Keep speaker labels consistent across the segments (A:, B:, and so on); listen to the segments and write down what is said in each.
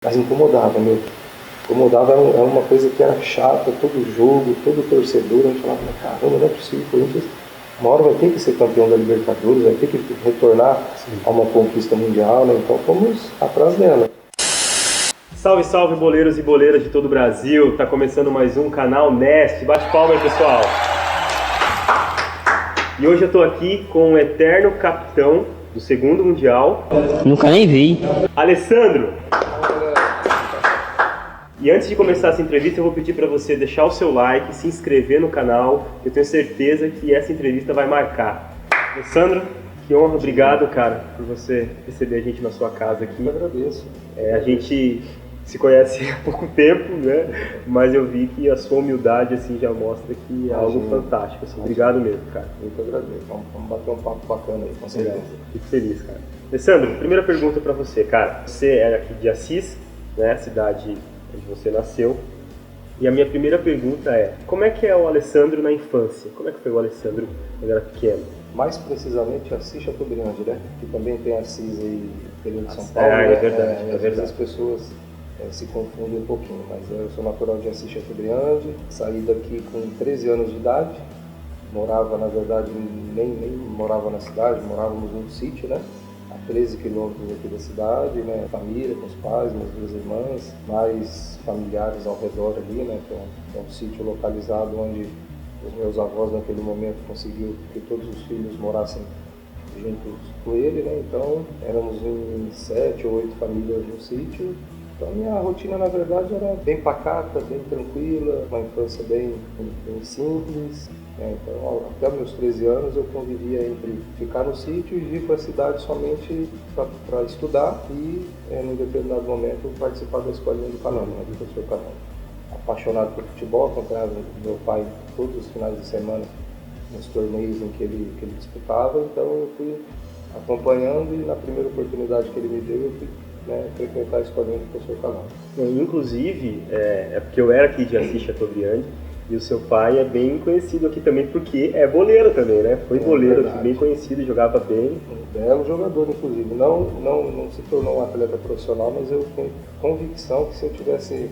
A: Mas incomodava, meu. Incomodava, é uma coisa que era chata, todo jogo, todo torcedor, a gente falava, caramba, não é possível, o Corinthians uma hora vai ter que ser campeão da Libertadores, vai ter que retornar a uma conquista mundial, né? Então fomos atrás dela.
B: Salve, salve, boleiros e boleiras de todo o Brasil! Tá começando mais um canal Nest. Bate palma aí, pessoal! E hoje eu tô aqui com o eterno capitão do segundo Mundial.
C: Nunca nem vi.
B: Alessandro! E antes de começar essa entrevista, eu vou pedir para você deixar o seu like, se inscrever no canal. Eu tenho certeza que essa entrevista vai marcar. Alessandro, que honra, obrigado, cara, por você receber a gente na sua casa aqui.
A: Eu agradeço.
B: A gente se conhece há pouco tempo, né? Mas eu vi que a sua humildade assim já mostra que é algo fantástico. Assim. Obrigado mesmo, cara.
A: Muito agradeço. Vamos bater um papo bacana aí, com certeza.
B: Fico feliz, cara. Alessandro, primeira pergunta para você, cara. Você é aqui de Assis, né? Cidade onde você nasceu. E a minha primeira pergunta é: como é que é o Alessandro na infância? Como é que foi o Alessandro quando era pequeno?
A: Mais precisamente Assis Chateaubriand, né? Que também tem Assis aí no interior de São Paulo.
B: É verdade.
A: Às vezes as pessoas se confundem um pouquinho, mas eu sou natural de Assis Chateaubriand, saí daqui com 13 anos de idade, morava, na verdade, nem morava na cidade, morávamos num sítio, né? A 13 quilômetros aqui da cidade, né? Família, com os pais, minhas duas irmãs, mais familiares ao redor ali, né? Que é um sítio localizado onde os meus avós naquele momento conseguiu que todos os filhos morassem juntos com ele, né? Então éramos em 7 ou 8 famílias no sítio. Então minha rotina na verdade era bem pacata, bem tranquila, uma infância bem simples. Então até meus 13 anos eu convivia entre ficar no sítio e vir para a cidade somente para estudar e em determinado momento participar da escolinha do Canônico, né, do professor Canônico. Apaixonado por futebol, acompanhava meu pai todos os finais de semana nos torneios em que ele disputava, então eu fui acompanhando e na primeira oportunidade que ele me deu eu fui frequentar a escolinha do professor Canônico.
B: Inclusive, é porque eu era aqui de Assis Chateaubriand e o seu pai é bem conhecido aqui também porque é boleiro também, né? Foi boleiro aqui, bem conhecido, jogava bem.
A: Um belo jogador, inclusive. Não se tornou um atleta profissional, mas eu tenho convicção que se eu tivesse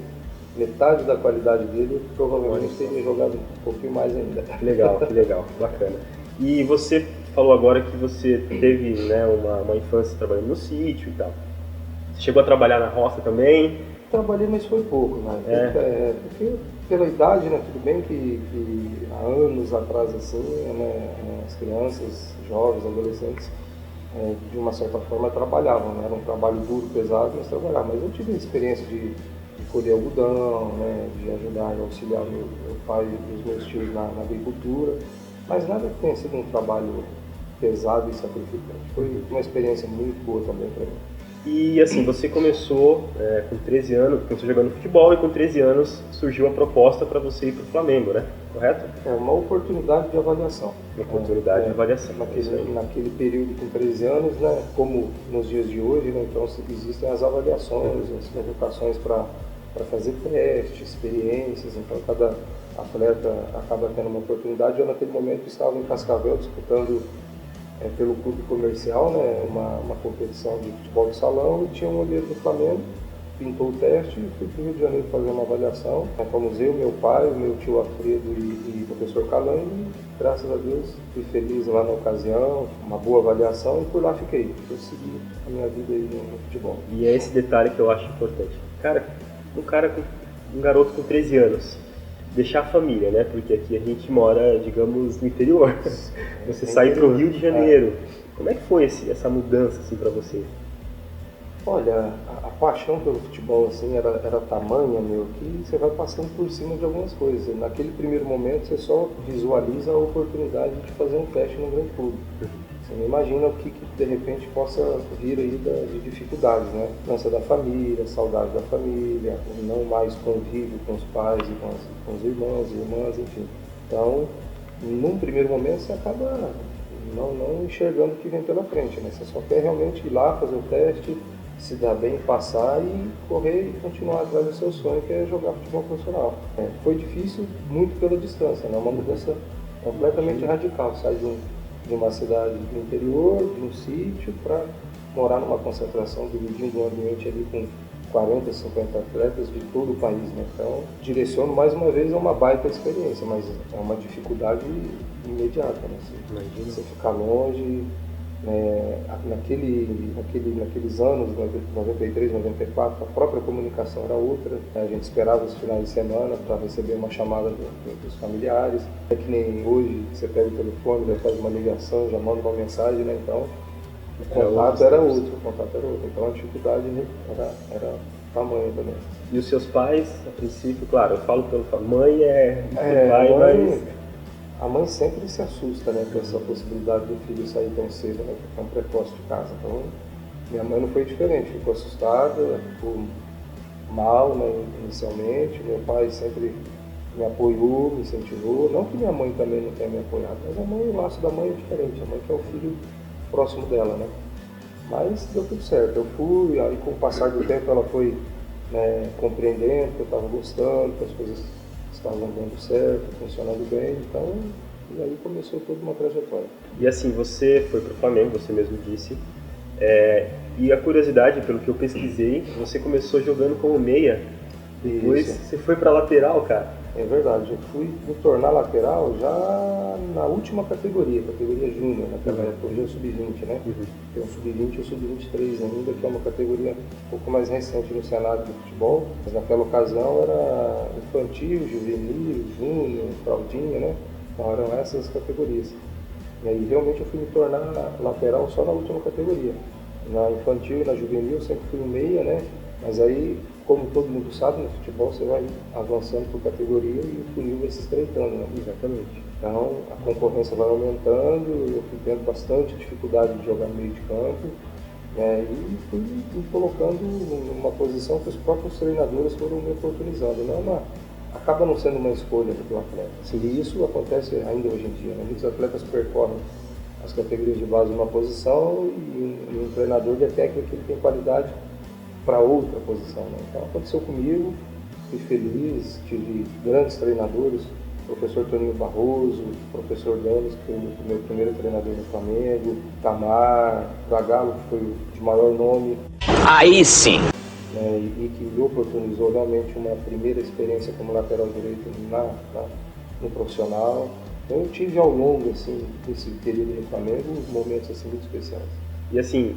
A: metade da qualidade dele, eu provavelmente teria jogado um pouquinho mais ainda.
B: Que legal, bacana. E você falou agora que você teve, né, uma infância trabalhando no sítio e tal. Você chegou a trabalhar na roça também?
A: Trabalhei, mas foi pouco, né? Porque pela idade, né? Tudo bem que há anos atrás, assim, né, as crianças, jovens, adolescentes, de uma certa forma trabalhavam, né? Era um trabalho duro, pesado, mas trabalhavam. Mas eu tive a experiência de colher algodão, né? De ajudar e auxiliar meu pai e os meus tios na agricultura, mas nada que tenha sido um trabalho pesado e sacrificante. Foi uma experiência muito boa também para mim.
B: E assim, você começou com 13 anos, começou jogando futebol e com 13 anos surgiu a proposta para você ir para o Flamengo, né? Correto?
A: É uma oportunidade de avaliação.
B: Uma oportunidade de avaliação.
A: Naquele período com 13 anos, né? Como nos dias de hoje, né? Então existem as avaliações, as convocações para fazer testes, experiências, então cada atleta acaba tendo uma oportunidade. Eu naquele momento estava em Cascavel disputando pelo clube comercial, né, uma competição de futebol de salão e tinha um olheiro do Flamengo, pintou o teste e fui para o Rio de Janeiro fazer uma avaliação. Fomos eu, meu pai, meu tio Alfredo e o professor Calango e graças a Deus fui feliz lá na ocasião, uma boa avaliação e por lá fiquei. Eu segui a minha vida aí no futebol.
B: E é esse detalhe que eu acho importante. Um garoto com 13 anos, deixar a família, né? Porque aqui a gente mora, digamos, no interior. Você sai para o Rio de Janeiro. Como é que foi essa mudança assim para você?
A: Olha, a paixão pelo futebol assim era tamanha, meu, que você vai passando por cima de algumas coisas. Naquele primeiro momento você só visualiza a oportunidade de fazer um teste no grande clube. Você não imagina o que de repente possa vir aí de dificuldades, né? Mudança da família, saudade da família, não mais convívio com os pais e com os irmãos e irmãs, enfim. Então, num primeiro momento você acaba não enxergando o que vem pela frente, né? Você só quer realmente ir lá, fazer o teste, se dar bem, passar e correr e continuar atrás do seu sonho, que é jogar futebol profissional. Foi difícil muito pela distância, né? Uma mudança completamente radical. Sai de uma cidade do interior, de um sítio, para morar numa concentração, dividindo um ambiente ali com 40, 50 atletas de todo o país, né? Então, direciono mais uma vez a uma baita experiência, mas é uma dificuldade imediata, né? Você ficar longe, né? Naqueles anos, 93, 94, a própria comunicação era outra, né? A gente esperava os finais de semana para receber uma chamada dos familiares. É que nem hoje, você pega o telefone, já faz uma ligação, já manda uma mensagem, né? Então, o contato era outro. Então a dificuldade, né, era tamanho também.
B: E os seus pais, a princípio, claro, eu falo pela mãe
A: pai,
B: mas...
A: A mãe sempre se assusta, né, com essa possibilidade do filho sair tão cedo, né, tão precoce de casa. Então, minha mãe não foi diferente, ficou assustada, ficou mal, né, inicialmente. Meu pai sempre me apoiou, me incentivou. Não que minha mãe também não tenha me apoiado, mas o laço da mãe é diferente. A mãe que é o filho próximo dela, né? Mas deu tudo certo. Eu fui, aí com o passar do tempo ela foi, né, compreendendo que eu estava gostando, que as coisas estavam dando certo, funcionando bem, então, e aí começou toda uma trajetória.
B: E assim, você foi para o Flamengo, você mesmo disse, e a curiosidade, pelo que eu pesquisei, você começou jogando como meia, depois
A: Isso.
B: Você foi para lateral, cara.
A: É verdade, eu fui me tornar lateral já na última categoria júnior, naquela época, hoje é o sub-20, né? Tem o sub-20 e o sub-23 ainda, que é uma categoria um pouco mais recente no cenário do futebol, mas naquela ocasião era infantil, juvenil, júnior, fraldinha, né? Então eram essas categorias. E aí realmente eu fui me tornar lateral só na última categoria. Na infantil e na juvenil eu sempre fui um meia, né? Mas aí, como todo mundo sabe, no futebol você vai avançando por categoria e o funil vai se estreitando, né?
B: Exatamente.
A: Então a concorrência vai aumentando, eu fui tendo bastante dificuldade de jogar no meio de campo, né? E fui me colocando numa posição que os próprios treinadores foram me oportunizando. Acaba não sendo uma escolha do atleta. Assim, e isso acontece ainda hoje em dia, né? Muitos atletas percorrem as categorias de base numa posição e um treinador detecta que ele tem qualidade para outra posição, né? Então aconteceu comigo, fui feliz, tive grandes treinadores, professor Toninho Barroso, professor Denis, que foi o meu primeiro treinador no Flamengo, Tamar, Zagallo, que foi o de maior nome.
C: Aí sim!
A: Né, e que me oportunizou realmente uma primeira experiência como lateral direito no profissional. Então eu tive ao longo, assim, desse período no Flamengo, momentos assim, muito especiais.
B: E assim,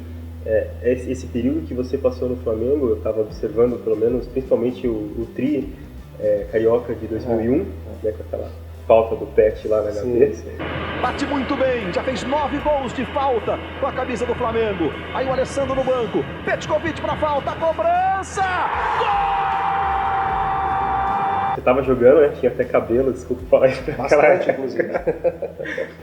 B: esse período que você passou no Flamengo, eu estava observando pelo menos, principalmente o tri carioca de 2001, né, com aquela falta do Pet lá na cabeça.
D: Bate muito bem, já fez 9 gols de falta com a camisa do Flamengo. Aí o Alessandro no banco, Petkovic para falta, cobrança! Gol!
B: Você estava jogando, né? Tinha até cabelo, desculpa falar isso.
A: Bastante, inclusive.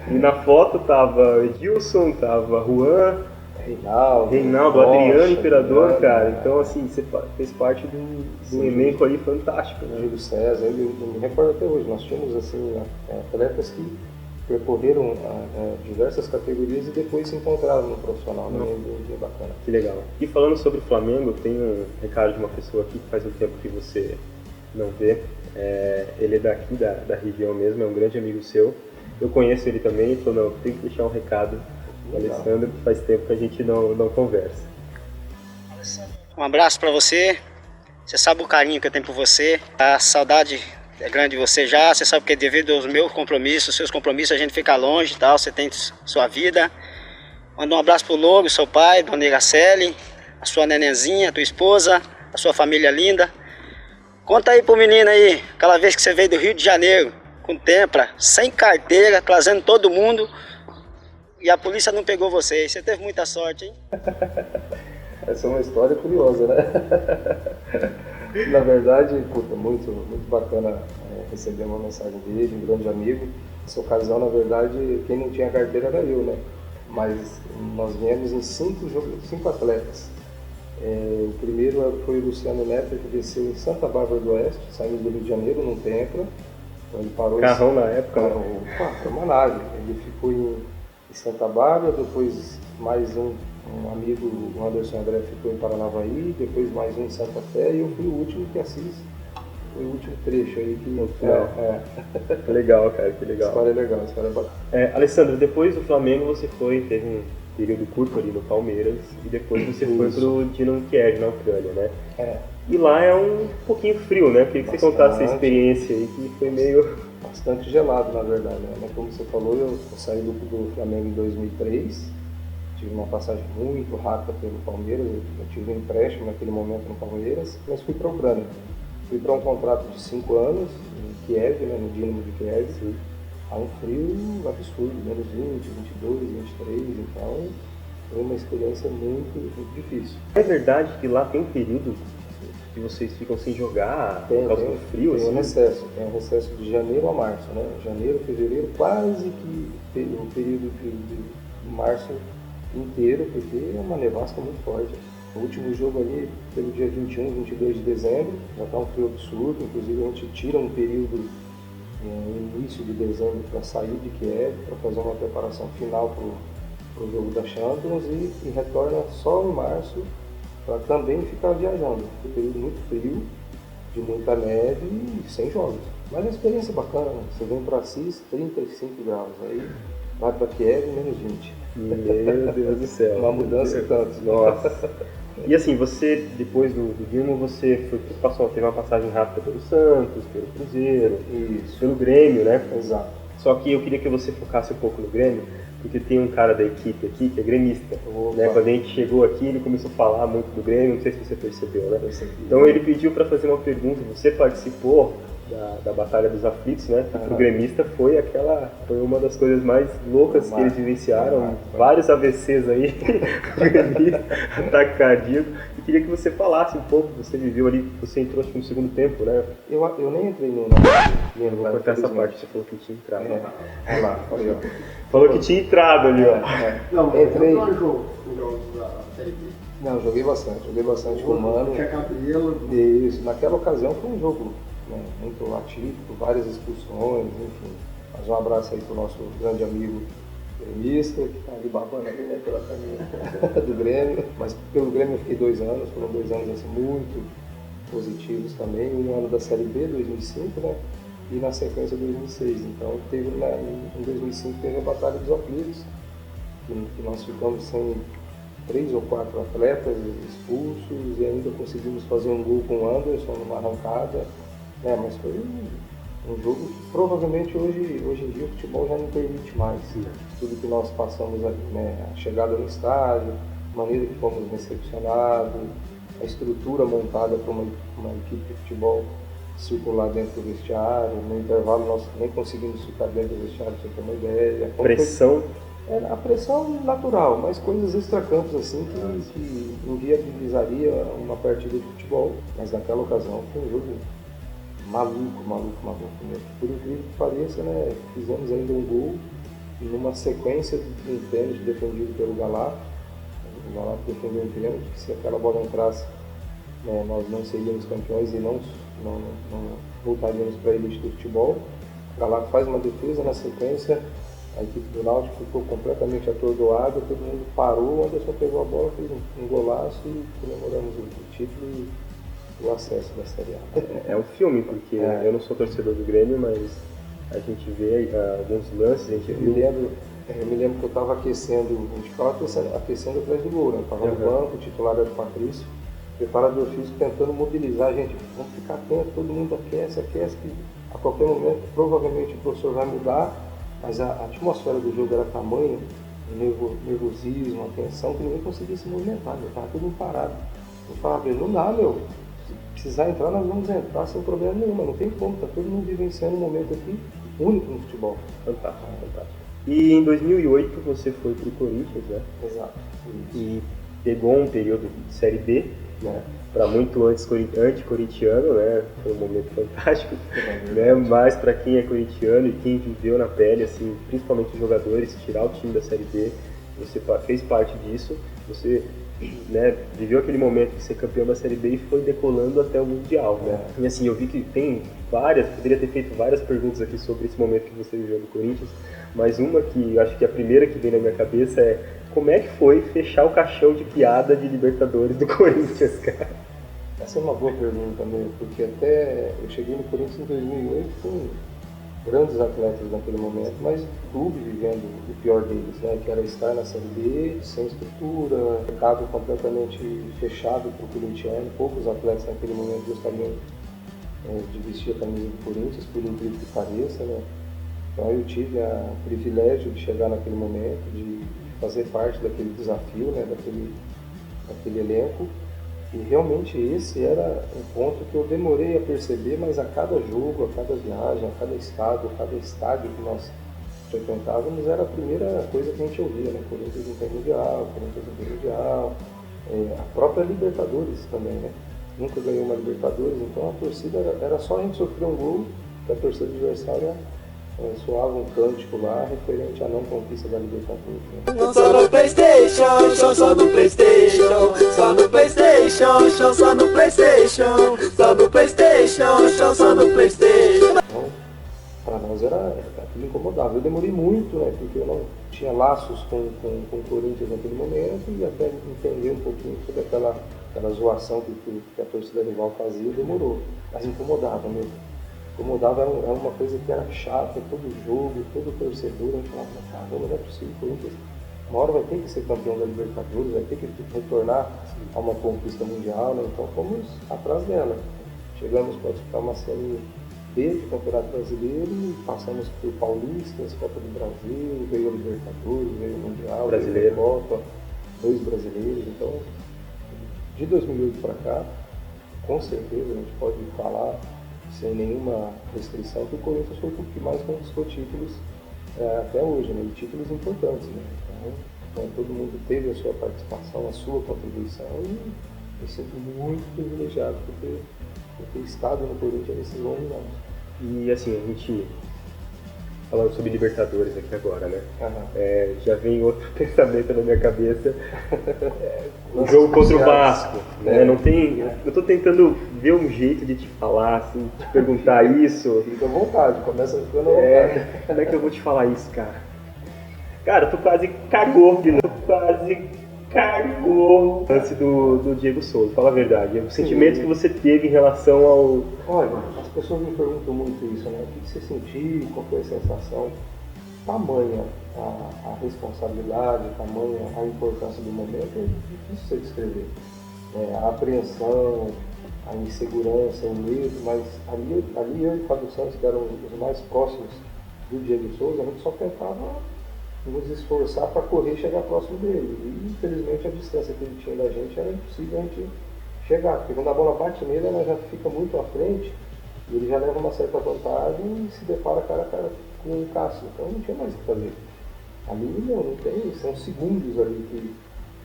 B: E na foto tava Edilson, tava Juan, Reinaldo, Adriano Imperador, cara. Então, assim, você fez parte de um elenco ali fantástico, né?
A: Júlio César, eu me recordo até hoje. Nós tínhamos, assim, atletas que percorreram diversas categorias e depois se encontraram no profissional, né? Bem bacana.
B: Que legal. E falando sobre o Flamengo, tem um recado de uma pessoa aqui que faz um tempo que você não vê. Ele é daqui, da região mesmo, é um grande amigo seu. Eu conheço ele também e falou, não, tem que deixar um recado. Alessandro, que faz tempo que a gente não conversa.
E: Um abraço para você. Você sabe o carinho que eu tenho por você. A saudade é grande de você já. Você sabe que devido aos meus compromissos, seus compromissos, a gente fica longe e tal. Você tem sua vida. Manda um abraço pro Logo, seu pai, Dona Iraceli, a sua nenenzinha, a tua esposa, a sua família linda. Conta aí pro menino aí, aquela vez que você veio do Rio de Janeiro, com tempra, sem carteira, trazendo todo mundo. E a polícia não pegou você. Você teve muita sorte, hein?
A: Essa é uma história curiosa, né? Na verdade, muito bacana receber uma mensagem dele, um grande amigo. Nessa ocasião, na verdade, quem não tinha carteira era eu, né? Mas nós viemos em 5 atletas. O primeiro foi o Luciano Neto, que desceu em Santa Bárbara do Oeste, saindo do Rio de Janeiro, num templo. Então ele parou.
B: Carrão na época,
A: foi uma nave. Ele ficou em Santa Bárbara, depois mais um amigo, o Anderson André, ficou em Paranavaí, depois mais um em Santa Fé, e eu fui o último que Assis. Foi o último trecho aí
B: Que legal, cara, que legal.
A: História legal, história bacana.
B: Alessandro, depois do Flamengo você teve período curto ali no Palmeiras, e depois você foi pro Dinamo Kiev, na Ucrânia, né?
A: É,
B: E lá é um pouquinho frio, né? Queria que você contasse essa experiência aí, que foi meio...
A: bastante gelado, na verdade, né? Como você falou, eu saí do Flamengo em 2003, tive uma passagem muito rápida pelo Palmeiras, eu tive um empréstimo naquele momento no Palmeiras, mas fui para a Ucrânia. Fui para um contrato de 5 anos em Kiev, né, no Dinamo de Kiev. Sim. Há um frio absurdo, menos 20, 22, 23, então foi uma experiência muito, muito difícil.
B: É verdade que lá tem um período que vocês ficam sem jogar por causa do frio?
A: Tem um recesso de janeiro a março, né? Janeiro, fevereiro, quase que o período de março inteiro, porque é uma nevasca muito forte. O último jogo ali, pelo dia 21, 22 de dezembro, já está um frio absurdo, inclusive a gente tira um período no início de dezembro para sair de Kiev, para fazer uma preparação final para o jogo da Champions e retorna só em março para também ficar viajando. Um período muito frio, de muita neve e sem jogos. Mas a experiência é bacana, né? Você vem para Assis, 35 graus, aí vai para Kiev, menos 20.
B: Meu Deus do céu.
A: Uma mudança tanto.
B: Nossa. E assim, você, depois do Dinamo, você teve uma passagem rápida pelo Santos, pelo Cruzeiro,
A: Isso.
B: Pelo Grêmio, né?
A: Exato.
B: Só que eu queria que você focasse um pouco no Grêmio, porque tem um cara da equipe aqui que é gremista. Né? Quando a gente chegou aqui, ele começou a falar muito do Grêmio, não sei se você percebeu, né? Então ele pediu para fazer uma pergunta, você participou da Batalha dos Aflitos, né? Que pro gremista foi uma das coisas mais loucas que eles vivenciaram, vários AVCs aí, ataque cardíaco. E queria que você falasse um pouco, você viveu ali, você entrou acho que no segundo tempo, né?
A: Eu nem entrei no
B: vou cortar essa parte, você falou que tinha entrado.
A: Olha lá, olha.
B: Falou que tinha entrado ali, ó.
C: Não,
A: entrei.
C: Não jogou os jogos da Série B.
A: Não, joguei bastante com o Mano.
C: Tinha cabelo.
A: Isso, naquela ocasião foi um jogo, né, muito atípico, várias expulsões, enfim. Mas um abraço aí pro nosso grande amigo gremista, que está ali babando ali, né, pela camisa do Grêmio. Mas pelo Grêmio eu fiquei 2 anos, foram 2 anos assim, muito positivos também. Um ano da Série B, 2005, né? E na sequência 2006. Então teve, em 2005 teve a Batalha dos Aflitos, que nós ficamos sem 3 ou 4 atletas expulsos e ainda conseguimos fazer um gol com o Anderson numa arrancada, né? Mas foi um jogo que provavelmente hoje em dia o futebol já não permite mais. Tudo que nós passamos ali, né? A chegada no estádio, a maneira que fomos recepcionados, a estrutura montada para uma equipe de futebol circular dentro do vestiário. No intervalo nós nem conseguimos ficar dentro do vestiário, para você ter uma ideia.
B: Pressão?
A: A pressão natural, mas coisas extracampos assim que inviabilizaria uma partida de futebol. Mas naquela ocasião foi um jogo maluco mesmo. Por incrível que pareça, né, fizemos ainda um gol numa sequência de um pênalti defendido pelo Galá. O Galá defendeu um pênalti, que se aquela bola entrasse, né, nós não seríamos campeões e não voltaríamos para a elite do futebol. O Galá faz uma defesa, na sequência a equipe do Náutico ficou completamente atordoada, todo mundo parou, o Anderson pegou a bola, fez um golaço e comemoramos o título e o acesso da Série A.
B: É um filme, porque eu não sou torcedor do Grêmio, mas a gente vê alguns lances, a gente viu...
A: Eu me lembro que eu estava aquecendo, a gente ficava aquecendo atrás do gol, né? Estava no banco, o titular era o Patrício, preparador físico tentando mobilizar a gente, vamos ficar atento, todo mundo aquece, que a qualquer momento provavelmente o professor vai mudar, mas a atmosfera do jogo era tamanho, o nervosismo, a tensão, que ninguém conseguia se movimentar, estava todo mundo parado. Eu falava para ele, não dá, meu, se precisar entrar, nós vamos entrar sem problema nenhum, mas não tem como, está todo mundo vivenciando um momento aqui único no futebol.
B: Fantástico. E em 2008 você foi para o Corinthians, né?
A: Exato.
B: E pegou um período de Série B, né? Para muito anti-corintiano, né? Foi um momento fantástico, né? Mas para quem é corintiano e quem viveu na pele, assim, principalmente os jogadores, tirar o time da Série B, você fez parte disso, você, né, viveu aquele momento de ser campeão da Série B e foi decolando até o Mundial, né? E assim, eu vi que tem poderia ter feito várias perguntas aqui sobre esse momento que você viveu no Corinthians, mas uma que eu acho que a primeira que vem na minha cabeça é: como é que foi fechar o caixão de piada de Libertadores do Corinthians, cara?
A: Essa é uma boa pergunta mesmo, porque até eu cheguei no Corinthians em 2008 com grandes atletas naquele momento, mas o clube vivendo o pior deles, né, que era estar na Série B, sem estrutura, mercado completamente fechado para o corintiano. Poucos atletas naquele momento gostariam de vestir a camisa do Corinthians, por incrível que pareça, né? Então eu tive o privilégio de chegar naquele momento, de fazer parte daquele desafio, né, daquele elenco. E realmente esse era um ponto que eu demorei a perceber, mas a cada jogo, a cada viagem, a cada estado, a cada estádio que nós frequentávamos, era a primeira coisa que a gente ouvia, né? Corinthians não tem mundial, Corinthians não tem mundial, a própria Libertadores também, né? Nunca ganhou uma Libertadores, então a torcida era só a gente sofrer um gol, que a torcida adversária soava um cântico lá referente à não conquista da Libertadores. Né?
F: Só no PlayStation, show só no PlayStation, só no PlayStation, show só no PlayStation, só no PlayStation, show só no PlayStation.
A: Então, para nós aquilo incomodava. Eu demorei muito, né, porque eu não tinha laços com o Corinthians naquele momento e até entender um pouquinho sobre aquela zoação que a torcida rival fazia, demorou. Mas incomodava mesmo. Incomodava, era uma coisa que era chata, todo jogo, todo torcedor, a gente falava, caramba, não é possível, o Corinthians uma hora vai ter que ser campeão da Libertadores, vai ter que retornar a uma conquista mundial, né? Então fomos atrás dela. Chegamos para disputar uma série B do Campeonato Brasileiro, passamos por Paulistas, Copa do Brasil, veio a Libertadores, veio o Mundial,
B: Brasileiro.
A: veio a Copa, 2 brasileiros, então de 2008 para cá, com certeza a gente pode falar sem nenhuma restrição que o Corinthians foi o clube que mais conquistou títulos até hoje, né? E títulos importantes, né? Então, todo mundo teve a sua participação, a sua contribuição e eu sinto muito privilegiado por ter estado no Corinthians nesses longos anos.
B: E assim, a gente falando sobre Libertadores aqui agora, né? Já vem outro pensamento na minha cabeça. O jogo contra o Vasco, né? Não tem. Eu tô tentando ver um jeito de te falar, assim, te perguntar isso.
A: Fica à vontade, começa ficando à vontade.
B: Como é que eu vou te falar isso, cara? Cara, tu quase cagou, cagou o lance do Diego Souza, fala a verdade. O sentimento que você teve em relação ao...
A: Olha, as pessoas me perguntam muito isso, né? O que você sentiu, qual foi a sensação? Tamanha a responsabilidade, tamanha a importância do momento, é difícil você descrever. A apreensão, a insegurança, o medo, mas ali eu e o Fábio Santos, que eram os mais próximos do Diego Souza, a gente só tentava nos esforçar para correr e chegar próximo dele. E infelizmente a distância que ele tinha da gente era impossível a gente chegar, porque quando a bola bate nele ela já fica muito à frente e ele já leva uma certa vantagem e se depara cara a cara com o Cássio, então não tinha mais o que fazer. Ali não tem, são segundos ali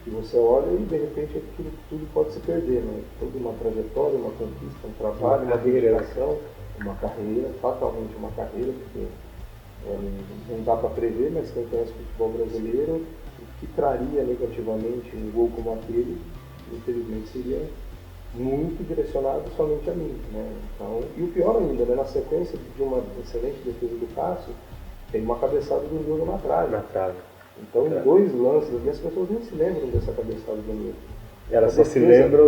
A: que você olha e de repente tudo pode se perder, né? Toda uma trajetória, uma conquista, um trabalho, uma dedicação, uma carreira, fatalmente uma carreira, porque não dá para prever, mas quem conhece o futebol brasileiro, o que traria negativamente um gol como aquele, infelizmente seria muito direcionado somente a mim, né? Então, e o pior ainda, né? Na sequência de uma excelente defesa do Cássio, tem uma cabeçada do Nilo na trave. Então, 2 lances ali, as pessoas nem se lembram dessa cabeçada do Nilo.
B: Elas só se lembram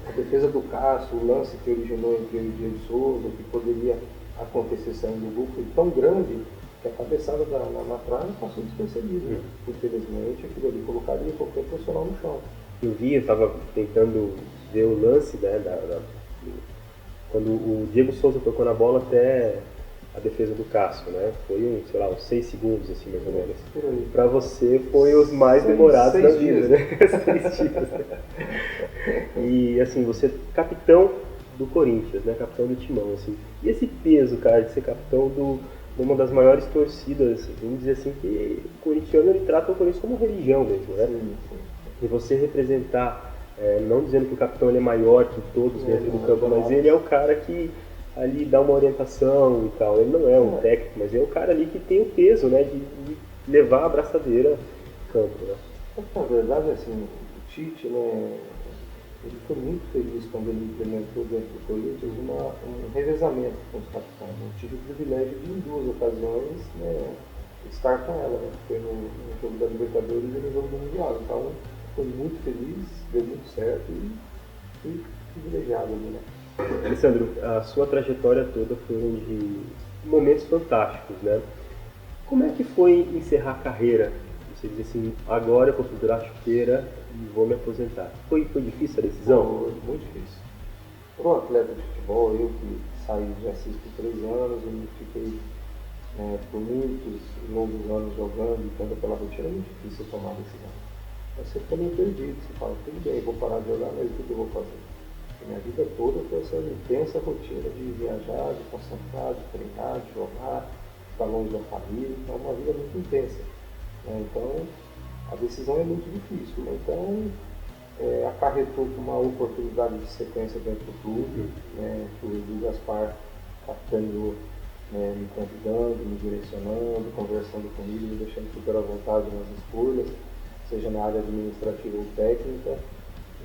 A: a defesa do Cássio, o lance que originou entre ele e o Diego Souza, que poderia acontecer saindo do gol, foi tão grande que a cabeçada na trave passou despercebida. Infelizmente, aquilo ali colocaria qualquer profissional no chão.
B: Eu estava tentando ver o lance, né, quando o Diego Souza tocou na bola até a defesa do Cássio, né? Foi uns 6 segundos, assim, mais ou menos. Para você foi os mais demorados da vida, né? 6 dias. E assim, você é capitão do Corinthians, né? Capitão do Timão, assim. E esse peso, cara, de ser capitão de uma das maiores torcidas, vamos dizer assim, que o corintiano ele trata o Corinthians como religião mesmo, né? Sim. E você representar, não dizendo que o capitão ele é maior que todos dentro do campo, mas ele é o cara que ali dá uma orientação e tal. Ele não é um técnico, mas é o cara ali que tem o peso, né, de levar a braçadeira no campo, né?
A: Na verdade, assim, o Tite, né, ele foi muito feliz quando ele implementou dentro do Corinthians um revezamento com os capitães. Eu tive o privilégio de, em 2 ocasiões, né, estar com ela, né? Foi no jogo da Libertadores e no jogo do Mundial. Então, foi muito feliz, deu muito certo e fui privilegiado ali, né?
B: Alessandro, a sua trajetória toda foi de momentos fantásticos, né? Como é que foi encerrar a carreira? Você diz assim, agora eu vou pendurar a chuteira e vou me aposentar. Foi difícil a decisão?
A: Foi muito difícil. Para um atleta de futebol, eu que saí de Assis por 3 anos, eu fiquei por muitos longos anos jogando e tendo aquela rotina, é muito difícil tomar a decisão. Você fica meio perdido, você fala, tudo bem, vou parar de jogar, mas o que eu vou fazer? Porque minha vida toda foi essa intensa rotina de viajar, de concentrar, de treinar, de jogar, ficar longe da família, então é uma vida muito intensa. Então, a decisão é muito difícil. Então, acarretou com uma oportunidade de sequência dentro do clube, que o Edu Gaspar capitaneou, me convidando, me direcionando, conversando comigo, me deixando super à vontade nas escolhas, seja na área administrativa ou técnica.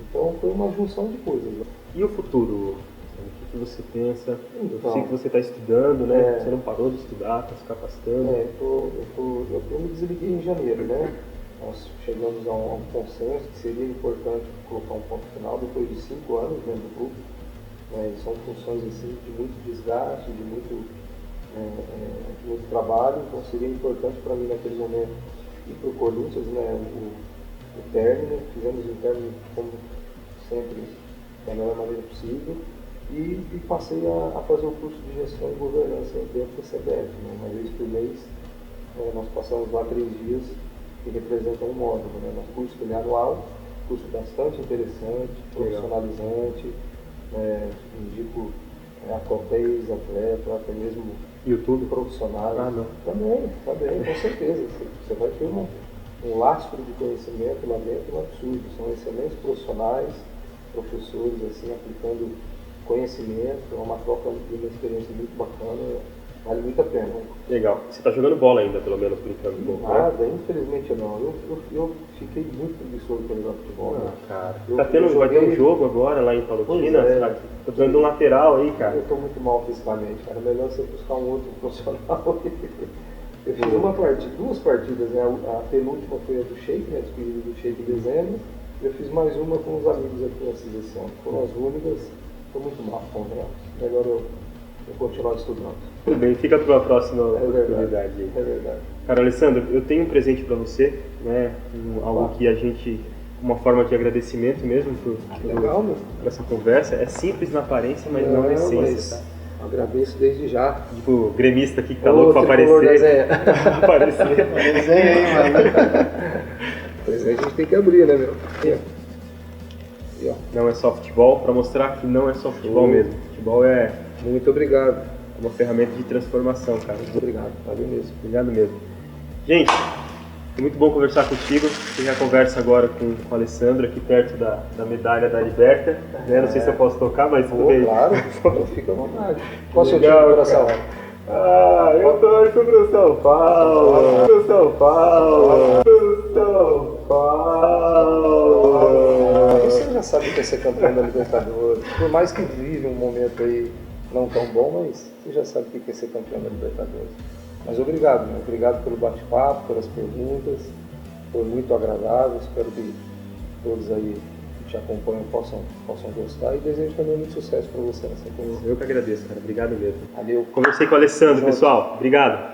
A: Então, foi uma junção de coisas.
B: E o futuro? O que você pensa?
A: Então,
B: eu sei que você está estudando, né? Você não parou de estudar, está se capacitando.
A: Eu me desliguei em janeiro, né? Nós chegamos a um consenso que seria importante colocar um ponto final depois de 5 anos dentro do clube. São funções assim, de muito desgaste, de muito trabalho, então seria importante para mim naquele momento ir para o Corinthians, né? O término, fizemos o término como sempre, da melhor maneira possível. E passei a fazer o curso de gestão e governança dentro da CBF. Uma vez por mês, nós passamos lá 3 dias que representam um módulo. Nosso curso é anual, curso bastante interessante, profissionalizante. Indico atletas, até mesmo
B: YouTube?
A: profissionais.
B: Ah, não.
A: Também, com certeza. Você vai ter um lastro de conhecimento lá dentro absurdo. São excelentes profissionais, professores assim, aplicando conhecimento, é uma troca de uma experiência muito bacana, vale muito a pena.
B: Legal. Você está jogando bola ainda, pelo menos, brincando um pouco,
A: Nada, né? Infelizmente não. Eu fiquei muito preguiçoso para jogar futebol.
B: Cara. Vai ter um jogo agora lá em Palotina? Será que tô precisando de um lateral aí, cara?
A: Eu estou muito mal fisicamente, cara. Melhor você buscar um outro profissional. Eu fiz 2 partidas, né? A penúltima foi a do Sheik, né? A despedida do Sheik em dezembro. Eu fiz mais uma com os amigos aqui na esse ano. Foram as únicas. Estou muito mal com elas. Melhor eu continuar estudando.
B: Tudo bem, fica para a próxima oportunidade.
A: É verdade.
B: Cara, Alessandro, eu tenho um presente para você, né? Algo que a gente, uma forma de agradecimento mesmo por essa conversa. É simples na aparência, mas não na essência, tá?
A: Agradeço desde já.
B: Tipo, o gremista aqui que tá louco para aparecer. Aparecer.
C: Desenho, hein, mano?
A: Pois é, a gente tem que abrir, né, meu?
B: Não é só futebol, para mostrar que não é só futebol mesmo. Futebol é
A: Muito obrigado.
B: uma ferramenta de transformação, cara.
A: Muito obrigado. Valeu mesmo.
B: Obrigado mesmo. Gente, foi muito bom conversar contigo. Tem a conversa agora com o Alessandro aqui perto da medalha da Liberta. Né? Não sei se eu posso tocar, mas tudo bem.
A: Claro, fica à vontade. Qual o seu
B: Legal,
A: time de coração?
B: Eu torço pro São Paulo. Pro São Paulo. Pro São Paulo.
A: Você já sabe que é ser campeão da Libertadores. Por mais que vive um momento aí não tão bom, mas você já sabe o que é ser campeão da Libertadores. Mas obrigado, né? Obrigado pelo bate-papo, pelas perguntas. Foi muito agradável. Espero que todos aí que te acompanham possam gostar. E desejo também muito sucesso para você nessa coisa.
B: Eu que agradeço, cara. Obrigado mesmo.
A: Valeu.
B: Conversei com o Alessandro, pessoal. Obrigado.